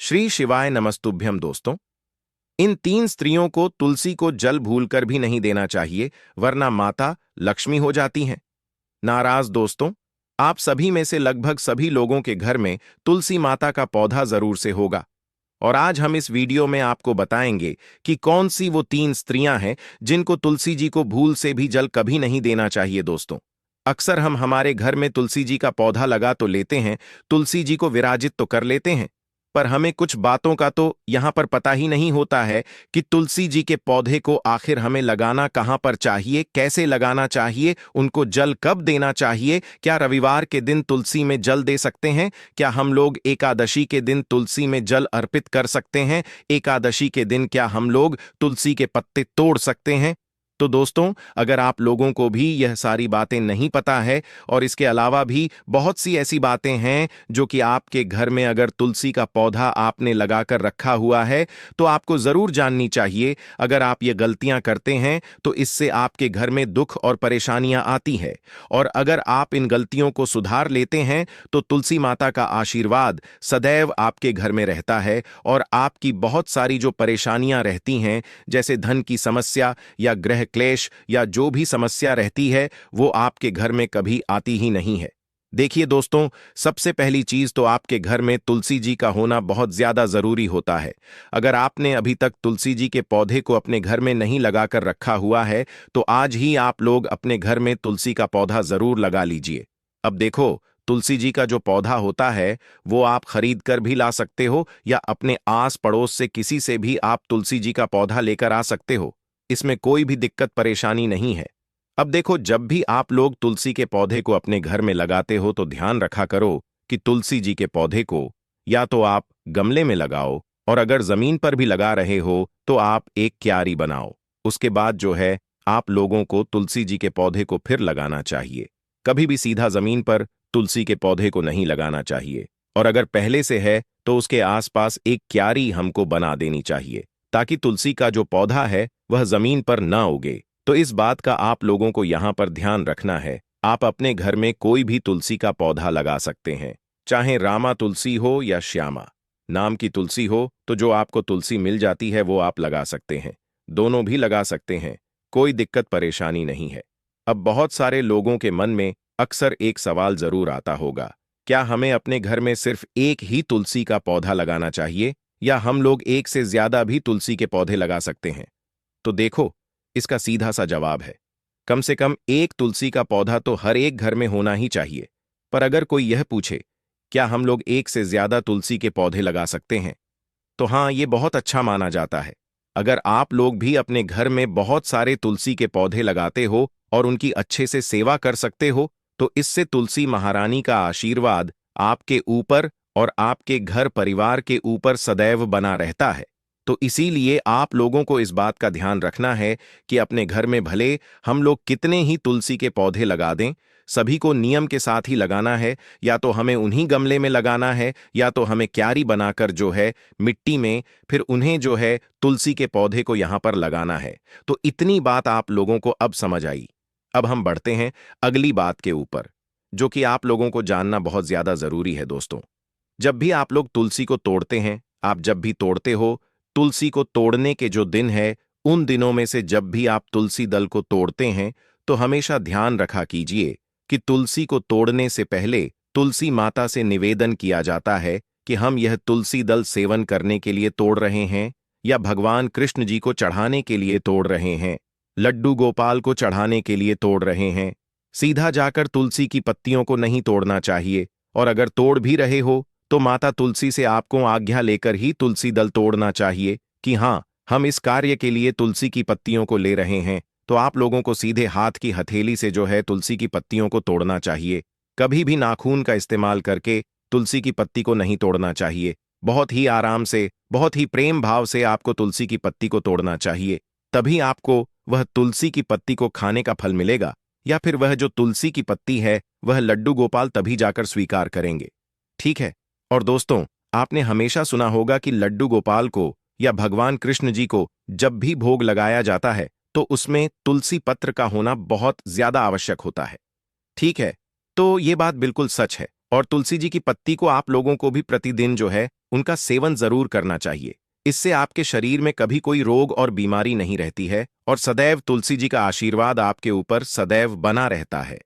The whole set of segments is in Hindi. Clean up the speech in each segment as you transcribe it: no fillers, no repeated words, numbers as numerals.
श्री शिवाय नमस्तुभ्यम दोस्तों। इन तीन स्त्रियों को तुलसी को जल भूलकर भी नहीं देना चाहिए, वरना माता लक्ष्मी हो जाती हैं। नाराज दोस्तों, आप सभी में से लगभग सभी लोगों के घर में तुलसी माता का पौधा जरूर से होगा। और आज हम इस वीडियो में आपको बताएंगे कि कौन सी वो तीन स्त्रियां हैं जिनको तुलसी जी को भूल से भी जल कभी नहीं देना चाहिए। दोस्तों, अक्सर हम हमारे घर में तुलसी जी का पौधा लगा तो लेते हैं, तुलसी जी को विराजित तो कर लेते हैं, पर हमें कुछ बातों का तो यहां पर पता ही नहीं होता है कि तुलसी जी के पौधे को आखिर हमें लगाना कहां पर चाहिए, कैसे लगाना चाहिए, उनको जल कब देना चाहिए। क्या रविवार के दिन तुलसी में जल दे सकते हैं? क्या हम लोग एकादशी के दिन तुलसी में जल अर्पित कर सकते हैं? एकादशी के दिन क्या हम लोग तुलसी के पत्ते तोड़ सकते हैं? तो दोस्तों, अगर आप लोगों को भी यह सारी बातें नहीं पता है और इसके अलावा भी बहुत सी ऐसी बातें हैं जो कि आपके घर में अगर तुलसी का पौधा आपने लगाकर रखा हुआ है तो आपको जरूर जाननी चाहिए। अगर आप ये गलतियां करते हैं तो इससे आपके घर में दुख और परेशानियां आती है, और अगर आप इन गलतियों को सुधार लेते हैं तो तुलसी माता का आशीर्वाद सदैव आपके घर में रहता है और आपकी बहुत सारी जो परेशानियां रहती हैं, जैसे धन की समस्या या ग्रह क्लेश या जो भी समस्या रहती है, वो आपके घर में कभी आती ही नहीं है। देखिए दोस्तों, सबसे पहली चीज तो आपके घर में तुलसी जी का होना बहुत ज्यादा जरूरी होता है। अगर आपने अभी तक तुलसी जी के पौधे को अपने घर में नहीं लगाकर रखा हुआ है तो आज ही आप लोग अपने घर में तुलसी का पौधा जरूर लगा लीजिए। अब देखो, तुलसी जी का जो पौधा होता है वो आप खरीद कर भी ला सकते हो या अपने आस पड़ोस से किसी से भी आप तुलसी जी का पौधा लेकर आ सकते हो। इसमें कोई भी दिक्कत परेशानी नहीं है। अब देखो, जब भी आप लोग तुलसी के पौधे को अपने घर में लगाते हो तो ध्यान रखा करो कि तुलसी जी के पौधे को या तो आप गमले में लगाओ, और अगर जमीन पर भी लगा रहे हो तो आप एक क्यारी बनाओ। उसके बाद जो है, आप लोगों को तुलसी जी के पौधे को फिर लगाना चाहिए। कभी भी सीधा जमीन पर तुलसी के पौधे को नहीं लगाना चाहिए, और अगर पहले से है तो उसके आसपास एक क्यारी हमको बना देनी चाहिए ताकि तुलसी का जो पौधा है वह जमीन पर ना उगे। तो इस बात का आप लोगों को यहां पर ध्यान रखना है। आप अपने घर में कोई भी तुलसी का पौधा लगा सकते हैं, चाहे रामा तुलसी हो या श्यामा नाम की तुलसी हो, तो जो आपको तुलसी मिल जाती है वो आप लगा सकते हैं। दोनों भी लगा सकते हैं, कोई दिक्कत परेशानी नहीं है। अब बहुत सारे लोगों के मन में अक्सर एक सवाल जरूर आता होगा, क्या हमें अपने घर में सिर्फ एक ही तुलसी का पौधा लगाना चाहिए या हम लोग एक से ज्यादा भी तुलसी के पौधे लगा सकते हैं? तो देखो, इसका सीधा सा जवाब है, कम से कम एक तुलसी का पौधा तो हर एक घर में होना ही चाहिए। पर अगर कोई यह पूछे क्या हम लोग एक से ज्यादा तुलसी के पौधे लगा सकते हैं, तो हाँ, ये बहुत अच्छा माना जाता है। अगर आप लोग भी अपने घर में बहुत सारे तुलसी के पौधे लगाते हो और उनकी अच्छे से सेवा कर सकते हो तो इससे तुलसी महारानी का आशीर्वाद आपके ऊपर और आपके घर परिवार के ऊपर सदैव बना रहता है। तो इसीलिए आप लोगों को इस बात का ध्यान रखना है कि अपने घर में भले हम लोग कितने ही तुलसी के पौधे लगा दें, सभी को नियम के साथ ही लगाना है। या तो हमें उन्हीं गमले में लगाना है या तो हमें क्यारी बनाकर जो है मिट्टी में फिर उन्हें जो है तुलसी के पौधे को यहां पर लगाना है। तो इतनी बात आप लोगों को अब समझ आई। अब हम बढ़ते हैं अगली बात के ऊपर, जो कि आप लोगों को जानना बहुत ज्यादा जरूरी है। दोस्तों, जब भी आप लोग तुलसी को तोड़ते हैं, आप जब भी तोड़ते हो, तुलसी को तोड़ने के जो दिन है उन दिनों में से जब भी आप तुलसी दल को तोड़ते हैं तो हमेशा ध्यान रखा कीजिए कि तुलसी को तोड़ने से पहले तुलसी माता से निवेदन किया जाता है कि हम यह तुलसी दल सेवन करने के लिए तोड़ रहे हैं या भगवान कृष्ण जी को चढ़ाने के लिए तोड़ रहे हैं, लड्डू गोपाल को चढ़ाने के लिए तोड़ रहे हैं। सीधा जाकर तुलसी की पत्तियों को नहीं तोड़ना चाहिए, और अगर तोड़ भी रहे हो तो माता तुलसी से आपको आज्ञा लेकर ही तुलसी दल तोड़ना चाहिए कि हाँ, हम इस कार्य के लिए तुलसी की पत्तियों को ले रहे हैं। तो आप लोगों को सीधे हाथ की हथेली से जो है तुलसी की पत्तियों को तोड़ना चाहिए। कभी भी नाखून का इस्तेमाल करके तुलसी की पत्ती को नहीं तोड़ना चाहिए। बहुत ही आराम से, बहुत ही प्रेम भाव से आपको तुलसी की पत्ती को तोड़ना चाहिए। तभी आपको वह तुलसी की पत्ती को खाने का फल मिलेगा, या फिर वह जो तुलसी की पत्ती है वह लड्डू गोपाल तभी जाकर स्वीकार करेंगे। ठीक है। और दोस्तों, आपने हमेशा सुना होगा कि लड्डू गोपाल को या भगवान कृष्ण जी को जब भी भोग लगाया जाता है तो उसमें तुलसी पत्र का होना बहुत ज्यादा आवश्यक होता है। ठीक है, तो ये बात बिल्कुल सच है। और तुलसी जी की पत्ती को आप लोगों को भी प्रतिदिन जो है उनका सेवन जरूर करना चाहिए। इससे आपके शरीर में कभी कोई रोग और बीमारी नहीं रहती है और सदैव तुलसी जी का आशीर्वाद आपके ऊपर सदैव बना रहता है।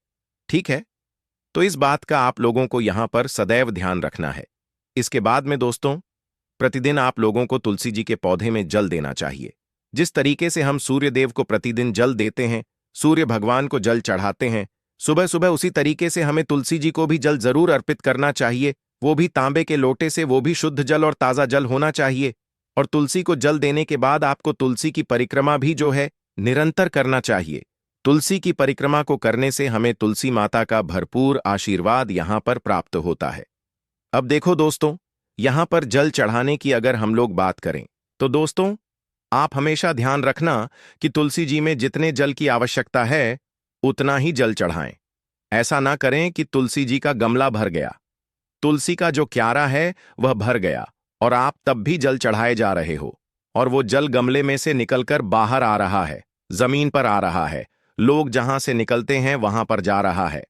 ठीक है, तो इस बात का आप लोगों को यहां पर सदैव ध्यान रखना है। इसके बाद में दोस्तों, प्रतिदिन आप लोगों को तुलसी जी के पौधे में जल देना चाहिए। जिस तरीके से हम सूर्य देव को प्रतिदिन जल देते हैं, सूर्य भगवान को जल चढ़ाते हैं, सुबह सुबह उसी तरीके से हमें तुलसी जी को भी जल जरूर अर्पित करना चाहिए। वो भी तांबे के लोटे से, वो भी शुद्ध जल और ताजा जल होना चाहिए। और तुलसी को जल देने के बाद आपको तुलसी की परिक्रमा भी जो है निरंतर करना चाहिए। तुलसी की परिक्रमा को करने से हमें तुलसी माता का भरपूर आशीर्वाद यहां पर प्राप्त होता है। अब देखो दोस्तों, यहां पर जल चढ़ाने की अगर हम लोग बात करें तो दोस्तों, आप हमेशा ध्यान रखना कि तुलसी जी में जितने जल की आवश्यकता है उतना ही जल चढ़ाएं। ऐसा ना करें कि तुलसी जी का गमला भर गया, तुलसी का जो क्यारा है वह भर गया और आप तब भी जल चढ़ाए जा रहे हो और वो जल गमले में से निकलकर बाहर आ रहा है, जमीन पर आ रहा है, लोग जहां से निकलते हैं वहां पर जा रहा है,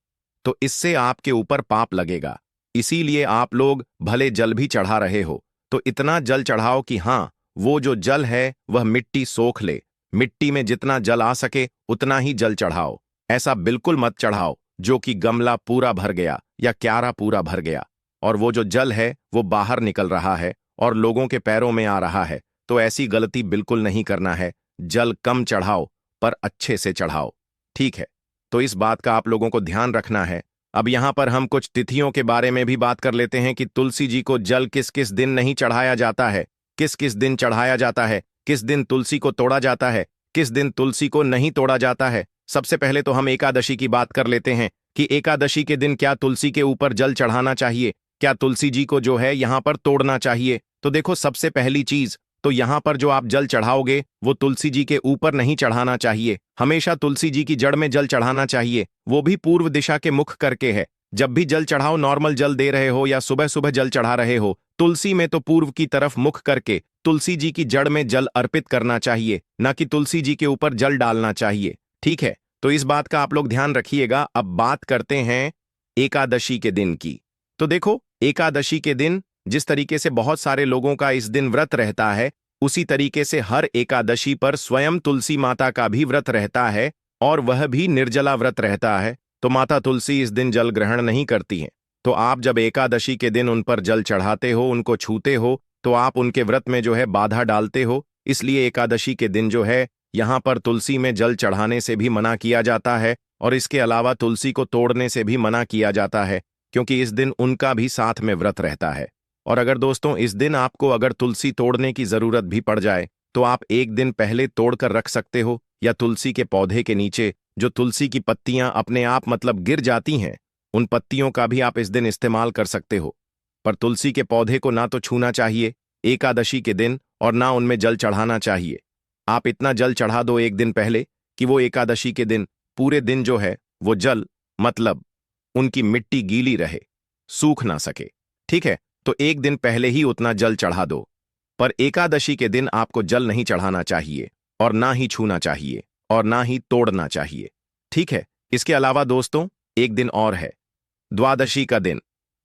तो इससे आपके ऊपर पाप लगेगा। इसीलिए आप लोग भले जल भी चढ़ा रहे हो तो इतना जल चढ़ाओ कि हां, वो जो जल है वह मिट्टी सोख ले। मिट्टी में जितना जल आ सके उतना ही जल चढ़ाओ। ऐसा बिल्कुल मत चढ़ाओ जो कि गमला पूरा भर गया या क्यारा पूरा भर गया और वो जो जल है वो बाहर निकल रहा है और लोगों के पैरों में आ रहा है। तो ऐसी गलती बिल्कुल नहीं करना है। जल कम चढ़ाओ पर अच्छे से चढ़ाओ। ठीक है, तो इस बात का आप लोगों को ध्यान रखना है। अब यहां पर हम कुछ तिथियों के बारे में भी बात कर लेते हैं कि तुलसी जी को जल किस किस दिन नहीं चढ़ाया जाता है, किस किस दिन चढ़ाया जाता है, किस दिन तुलसी को तोड़ा जाता है, किस दिन तुलसी को नहीं तोड़ा जाता है। सबसे पहले तो हम एकादशी की बात कर लेते हैं कि एकादशी के दिन क्या तुलसी के ऊपर जल चढ़ाना चाहिए, क्या तुलसी जी को जो है यहां पर तोड़ना चाहिए। तो देखो, सबसे पहली चीज तो यहां पर जो आप जल चढ़ाओगे वो तुलसी जी के ऊपर नहीं चढ़ाना चाहिए। हमेशा तुलसी जी की जड़ में जल चढ़ाना चाहिए, वो भी पूर्व दिशा के मुख करके है। जब भी जल चढ़ाओ, नॉर्मल जल दे रहे हो या सुबह सुबह जल चढ़ा रहे हो, तुलसी में तो पूर्व की तरफ मुख करके तुलसी जी की जड़ में जल अर्पित करना चाहिए, ना कि तुलसी जी के ऊपर जल डालना चाहिए। ठीक है, तो इस बात का आप लोग ध्यान रखिएगा। अब बात करते हैं एकादशी के दिन की। तो देखो, एकादशी के दिन जिस तरीके से बहुत सारे लोगों का इस दिन व्रत रहता है, उसी तरीके से हर एकादशी पर स्वयं तुलसी माता का भी व्रत रहता है और वह भी निर्जला व्रत रहता है। तो माता तुलसी इस दिन जल ग्रहण नहीं करती हैं। तो आप जब एकादशी के दिन उन पर जल चढ़ाते हो, उनको छूते हो, तो आप उनके व्रत में जो है बाधा डालते हो। इसलिए एकादशी के दिन जो है यहां पर तुलसी में जल चढ़ाने से भी मना किया जाता है और इसके अलावा तुलसी को तोड़ने से भी मना किया जाता है, क्योंकि इस दिन उनका भी साथ में व्रत रहता है। और अगर दोस्तों इस दिन आपको अगर तुलसी तोड़ने की जरूरत भी पड़ जाए तो आप एक दिन पहले तोड़कर रख सकते हो, या तुलसी के पौधे के नीचे जो तुलसी की पत्तियां अपने आप मतलब गिर जाती हैं, उन पत्तियों का भी आप इस दिन इस्तेमाल कर सकते हो। पर तुलसी के पौधे को ना तो छूना चाहिए एकादशी के दिन और ना उनमें जल चढ़ाना चाहिए। आप इतना जल चढ़ा दो एक दिन पहले कि वो एकादशी के दिन पूरे दिन जो है वो जल मतलब उनकी मिट्टी गीली रहे, सूख ना सके। ठीक है, तो एक दिन पहले ही उतना जल चढ़ा दो। पर एकादशी के दिन आपको जल नहीं चढ़ाना चाहिए और ना ही छूना चाहिए और ना ही तोड़ना चाहिए। ठीक है, इसके अलावा दोस्तों एक दिन और है, द्वादशी का दिन।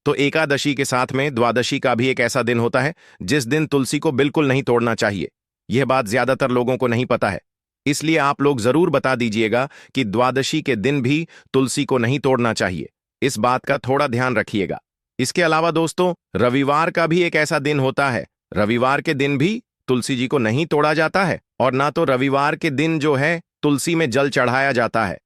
तो एकादशी के साथ में द्वादशी का भी एक ऐसा दिन होता है जिस दिन तुलसी को बिल्कुल नहीं तोड़ना चाहिए। यह बात ज्यादातर लोगों को नहीं पता है, इसलिए आप लोग जरूर बता दीजिएगा कि द्वादशी के दिन भी तुलसी को नहीं तोड़ना चाहिए। इस बात का थोड़ा ध्यान रखिएगा। इसके अलावा दोस्तों रविवार का भी एक ऐसा दिन होता है। रविवार के दिन भी तुलसी जी को नहीं तोड़ा जाता है और ना तो रविवार के दिन जो है तुलसी में जल चढ़ाया जाता है।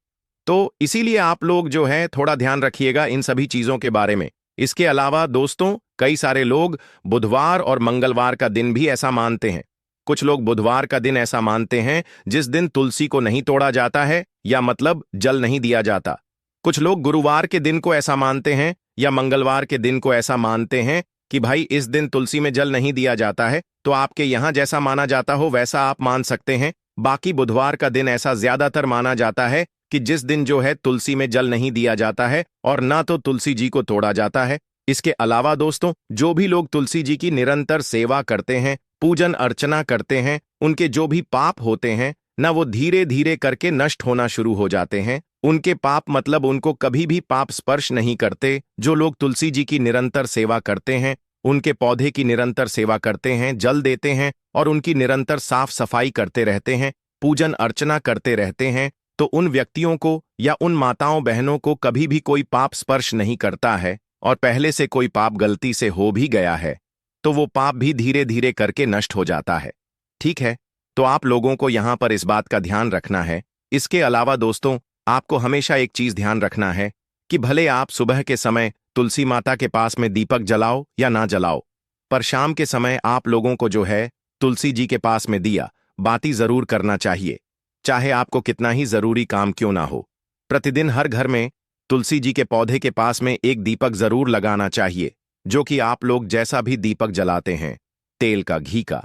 तो इसीलिए आप लोग जो है थोड़ा ध्यान रखिएगा इन सभी चीजों के बारे में। इसके अलावा दोस्तों कई सारे लोग बुधवार और मंगलवार का दिन भी ऐसा मानते हैं। कुछ लोग बुधवार का दिन ऐसा मानते हैं जिस दिन तुलसी को नहीं तोड़ा जाता है या मतलब जल नहीं दिया जाता। कुछ लोग गुरुवार के दिन को ऐसा मानते हैं या मंगलवार के दिन को ऐसा मानते हैं कि भाई इस दिन तुलसी में जल नहीं दिया जाता है। तो आपके यहां जैसा माना जाता हो वैसा आप मान सकते हैं। बाकी बुधवार का दिन ऐसा ज्यादातर माना जाता है कि जिस दिन जो है तुलसी में जल नहीं दिया जाता है और ना तो तुलसी जी को तोड़ा जाता है। इसके अलावा दोस्तों जो भी लोग तुलसी जी की निरंतर सेवा करते हैं, पूजन अर्चना करते हैं, उनके जो भी पाप होते हैं न वो धीरे धीरे करके नष्ट होना शुरू हो जाते हैं। उनके पाप मतलब उनको कभी भी पाप स्पर्श नहीं करते। जो लोग तुलसी जी की निरंतर सेवा करते हैं, उनके पौधे की निरंतर सेवा करते हैं, जल देते हैं और उनकी निरंतर साफ सफाई करते रहते हैं, पूजन अर्चना करते रहते हैं, तो उन व्यक्तियों को या उन माताओं बहनों को कभी भी कोई पाप स्पर्श नहीं करता है। और पहले से कोई पाप गलती से हो भी गया है तो वो पाप भी धीरे धीरे करके नष्ट हो जाता है। ठीक है, तो आप लोगों को यहां पर इस बात का ध्यान रखना है। इसके अलावा दोस्तों, आपको हमेशा एक चीज ध्यान रखना है कि भले आप सुबह के समय तुलसी माता के पास में दीपक जलाओ या ना जलाओ, पर शाम के समय आप लोगों को जो है तुलसी जी के पास में दिया बाती जरूर करना चाहिए, चाहे आपको कितना ही जरूरी काम क्यों ना हो। प्रतिदिन हर घर में तुलसी जी के पौधे के पास में एक दीपक जरूर लगाना चाहिए, जो कि आप लोग जैसा भी दीपक जलाते हैं, तेल का, घी का,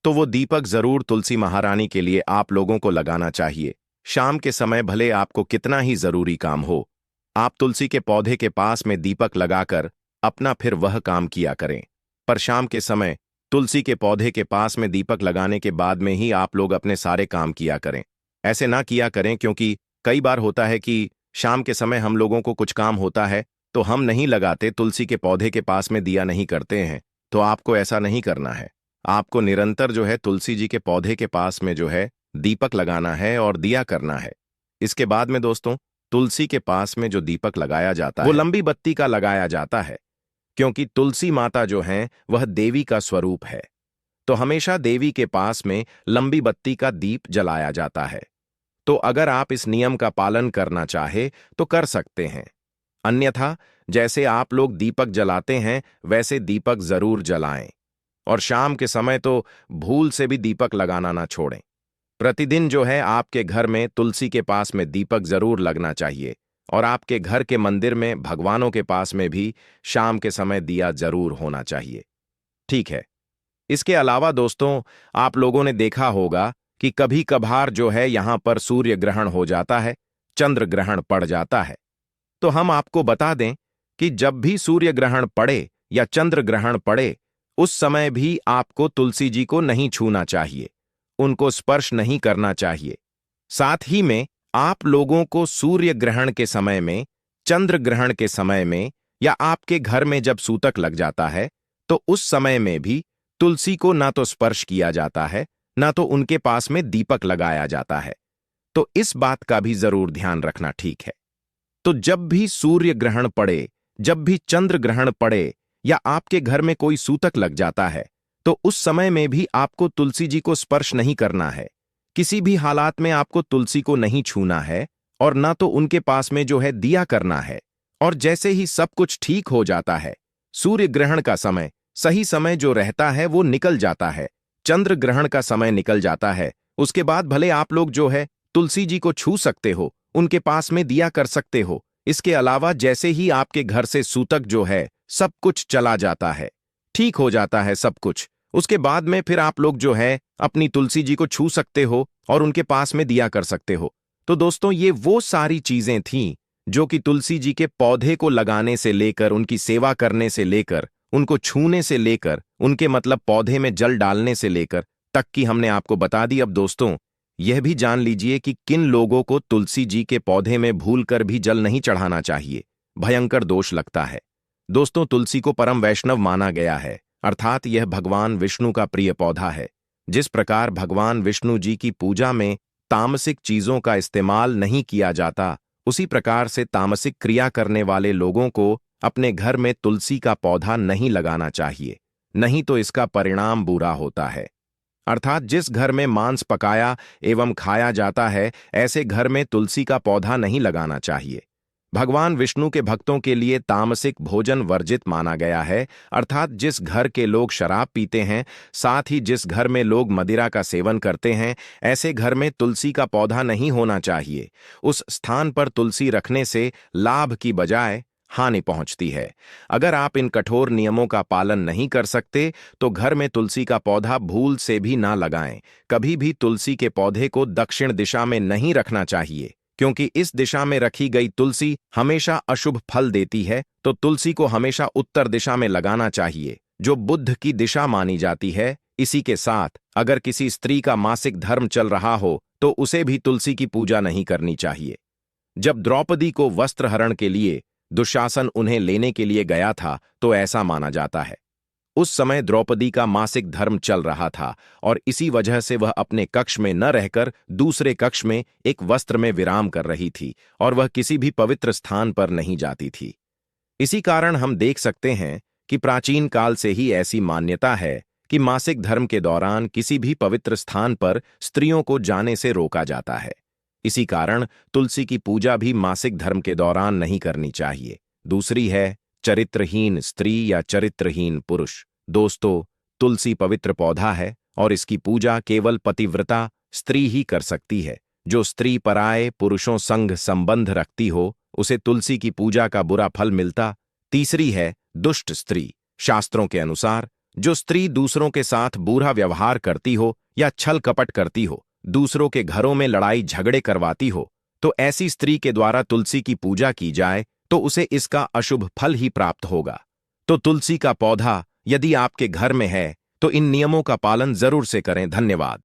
तो वो दीपक जरूर तुलसी महारानी के लिए आप लोगों को लगाना चाहिए। शाम के समय भले आपको कितना ही जरूरी काम हो, आप तुलसी के पौधे के पास में दीपक लगाकर अपना फिर वह काम किया करें। पर शाम के समय तुलसी के पौधे के पास में दीपक लगाने के बाद में ही आप लोग अपने सारे काम किया करें। ऐसे ना किया करें, क्योंकि कई बार होता है कि शाम के समय हम लोगों को कुछ काम होता है तो हम नहीं लगाते, तुलसी के पौधे के पास में दिया नहीं करते हैं। तो आपको ऐसा नहीं करना है। आपको निरंतर जो है तुलसी जी के पौधे के पास में जो है दीपक लगाना है और दिया करना है। इसके बाद में दोस्तों, तुलसी के पास में जो दीपक लगाया जाता है वो लंबी बत्ती का लगाया जाता है, क्योंकि तुलसी माता जो हैं वह देवी का स्वरूप है। तो हमेशा देवी के पास में लंबी बत्ती का दीप जलाया जाता है। तो अगर आप इस नियम का पालन करना चाहे तो कर सकते हैं, अन्यथा जैसे आप लोग दीपक जलाते हैं वैसे दीपक जरूर जलाएं। और शाम के समय तो भूल से भी दीपक लगाना ना छोड़ें। प्रतिदिन जो है आपके घर में तुलसी के पास में दीपक जरूर लगना चाहिए, और आपके घर के मंदिर में भगवानों के पास में भी शाम के समय दिया जरूर होना चाहिए। ठीक है, इसके अलावा दोस्तों, आप लोगों ने देखा होगा कि कभी कभार जो है यहां पर सूर्य ग्रहण हो जाता है, चंद्र ग्रहण पड़ जाता है। तो हम आपको बता दें कि जब भी सूर्य ग्रहण पड़े या चंद्र ग्रहण पड़े, उस समय भी आपको तुलसी जी को नहीं छूना चाहिए, उनको स्पर्श नहीं करना चाहिए। साथ ही में आप लोगों को सूर्य ग्रहण के समय में, चंद्र ग्रहण के समय में, या आपके घर में जब सूतक लग जाता है तो उस समय में भी तुलसी को ना तो स्पर्श किया जाता है, ना तो उनके पास में दीपक लगाया जाता है। तो इस बात का भी जरूर ध्यान रखना। ठीक है, तो जब भी सूर्य ग्रहण पड़े, जब भी चंद्र ग्रहण पड़े, या आपके घर में कोई सूतक लग जाता है, तो उस समय में भी आपको तुलसी जी को स्पर्श नहीं करना है। किसी भी हालात में आपको तुलसी को नहीं छूना है, और ना तो उनके पास में जो है दिया करना है। और जैसे ही सब कुछ ठीक हो जाता है, सूर्य ग्रहण का समय, सही समय जो रहता है वो निकल जाता है, चंद्र ग्रहण का समय निकल जाता है, उसके बाद भले आप लोग जो है तुलसी जी को छू सकते हो, उनके पास में दिया कर सकते हो। इसके अलावा जैसे ही आपके घर से सूतक जो है सब कुछ चला जाता है, ठीक हो जाता है सब कुछ, उसके बाद में फिर आप लोग जो है अपनी तुलसी जी को छू सकते हो और उनके पास में दिया कर सकते हो। तो दोस्तों, ये वो सारी चीजें थीं जो कि तुलसी जी के पौधे को लगाने से लेकर, उनकी सेवा करने से लेकर, उनको छूने से लेकर, उनके मतलब पौधे में जल डालने से लेकर तक की हमने आपको बता दी। अब दोस्तों, यह भी जान लीजिए कि किन लोगों को तुलसी जी के पौधे में भूलकर भी जल नहीं चढ़ाना चाहिए, भयंकर दोष लगता है। दोस्तों, तुलसी को परम वैष्णव माना गया है, अर्थात यह भगवान विष्णु का प्रिय पौधा है। जिस प्रकार भगवान विष्णु जी की पूजा में तामसिक चीजों का इस्तेमाल नहीं किया जाता, उसी प्रकार से तामसिक क्रिया करने वाले लोगों को अपने घर में तुलसी का पौधा नहीं लगाना चाहिए, नहीं तो इसका परिणाम बुरा होता है। अर्थात जिस घर में मांस पकाया एवं खाया जाता है, ऐसे घर में तुलसी का पौधा नहीं लगाना चाहिए। भगवान विष्णु के भक्तों के लिए तामसिक भोजन वर्जित माना गया है, अर्थात जिस घर के लोग शराब पीते हैं, साथ ही जिस घर में लोग मदिरा का सेवन करते हैं, ऐसे घर में तुलसी का पौधा नहीं होना चाहिए। उस स्थान पर तुलसी रखने से लाभ की बजाय हानि पहुंचती है। अगर आप इन कठोर नियमों का पालन नहीं कर सकते तो घर में तुलसी का पौधा भूल से भी ना लगाएं। कभी भी तुलसी के पौधे को दक्षिण दिशा में नहीं रखना चाहिए, क्योंकि इस दिशा में रखी गई तुलसी हमेशा अशुभ फल देती है। तो तुलसी को हमेशा उत्तर दिशा में लगाना चाहिए, जो बुध की दिशा मानी जाती है, इसी के साथ अगर किसी स्त्री का मासिक धर्म चल रहा हो तो उसे भी तुलसी की पूजा नहीं करनी चाहिए। जब द्रौपदी को वस्त्रहरण के लिए दुशासन उन्हें लेने के लिए गया था तो ऐसा माना जाता है। उस समय द्रौपदी का मासिक धर्म चल रहा था और इसी वजह से वह अपने कक्ष में न रहकर दूसरे कक्ष में एक वस्त्र में विराम कर रही थी और वह किसी भी पवित्र स्थान पर नहीं जाती थी। इसी कारण हम देख सकते हैं कि प्राचीन काल से ही ऐसी मान्यता है कि मासिक धर्म के दौरान किसी भी पवित्र स्थान पर स्त्रियों को जाने से रोका जाता है। इसी कारण तुलसी की पूजा भी मासिक धर्म के दौरान नहीं करनी चाहिए। दूसरी है चरित्रहीन स्त्री या चरित्रहीन पुरुष। दोस्तों, तुलसी पवित्र पौधा है और इसकी पूजा केवल पतिव्रता स्त्री ही कर सकती है। जो स्त्री पराये पुरुषों संग संबंध रखती हो उसे तुलसी की पूजा का बुरा फल मिलता। तीसरी है दुष्ट स्त्री। शास्त्रों के अनुसार जो स्त्री दूसरों के साथ बुरा व्यवहार करती हो या छल कपट करती हो, दूसरों के घरों में लड़ाई झगड़े करवाती हो, तो ऐसी स्त्री के द्वारा तुलसी की पूजा की जाए तो उसे इसका अशुभ फल ही प्राप्त होगा। तो तुलसी का पौधा यदि आपके घर में है तो इन नियमों का पालन जरूर से करें। धन्यवाद।